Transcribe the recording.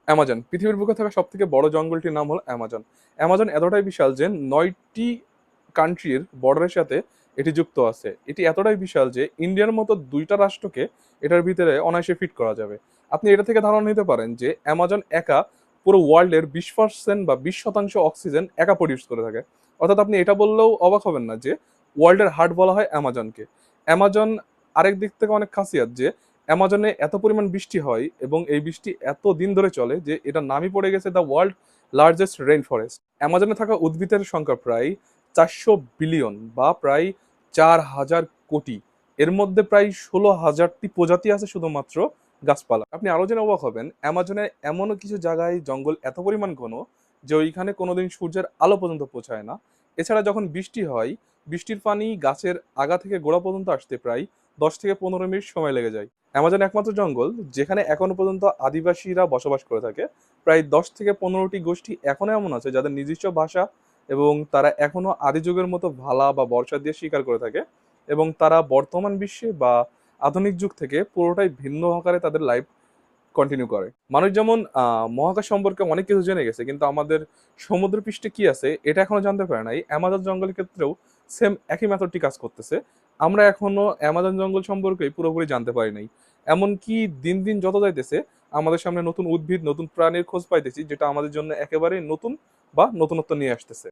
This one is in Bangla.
অ্যামাজন পৃথিবীর বুকে থাকা সব থেকে বড় জঙ্গলটির নাম হলো অ্যামাজন। অ্যামাজন এতটাই বিশাল যে 9টি কান্ট্রির বর্ডারের সাথে এটি যুক্ত আছে। এটি এতটাই বিশাল যে ইন্ডিয়ার মতো 2টা রাষ্ট্রকে এটার ভিতরে অনায়াসে ফিট করা যাবে। আপনি এটা থেকে ধারণা নিতে পারেন যে অ্যামাজন একা পুরো ওয়ার্ল্ডের 20% বা 20% অক্সিজেন একা প্রডিউস করে থাকে। অর্থাৎ আপনি এটা বললেও অবাক হবেন না যে ওয়ার্ল্ডের হার্ট বলা হয় অ্যামাজনকে। অ্যামাজন আরেক দিক থেকে অনেক খাসিয়াত যে অ্যামাজনে এত পরিমাণ বৃষ্টি হয় এবং এই বৃষ্টি এত দিন ধরে চলে যে এটার নামই পড়ে গেছে the world largest rain forest. অ্যামাজনে থাকা উদ্ভিদের সংখ্যা প্রায় 400 বিলিয়ন বা প্রায় 4,000 কোটি। এর মধ্যে প্রায় 16,000টি প্রজাতি আছে শুধুমাত্র গাছপালা। আপনি আরো জেনে অবাক হবেন অ্যামাজনে এমনও কিছু জায়গায় জঙ্গল এত পরিমাণ ঘন যে ওইখানে কোনোদিন সূর্যের আলো পর্যন্ত পৌঁছায় না। এছাড়া যখন বৃষ্টি হয়, বৃষ্টির পানি গাছের আগা থেকে গোড়া পর্যন্ত আসতে প্রায় 10 থেকে 15 মিনিট সময় লেগে যায়। অ্যামাজন একমাত্র জঙ্গল যেখানে এখনো পর্যন্ত আদিবাসীরা বসবাস করে থাকে। প্রায় 10 থেকে 15টি গোষ্ঠী এখনো এমন আছে যাদের নিজস্ব ভাষা এবং তারা এখনো আদি যুগের মতো ভালা বা বর্ষা দিয়ে শিকার করে থাকে এবং তারা বর্তমান বিশ্বে বা আধুনিক যুগ থেকে পুরোটাই ভিন্ন আকারে তাদের লাইফ কন্টিনিউ করে। মানুষ যেমন মহাকাশ সম্পর্কে অনেক কিছু জেনে গেছে কিন্তু আমাদের সমুদ্রপৃষ্ঠে কি আছে এটা এখনো জানতে পারে নাই। অ্যামাজন জঙ্গলের ক্ষেত্রেও সেম একই মেথডটি কাজ করতেছে। আমরা এখনো অ্যামাজন জঙ্গল সম্পর্কে পুরোপুরি জানতে পারি নাই। এমনকি দিন দিন যত যাইতেছে আমাদের সামনে নতুন উদ্ভিদ নতুন প্রাণীর খোঁজ পাইতেছি যেটা আমাদের জন্য একেবারেই নতুন বা নতুনত্ব নিয়ে আসতেছে।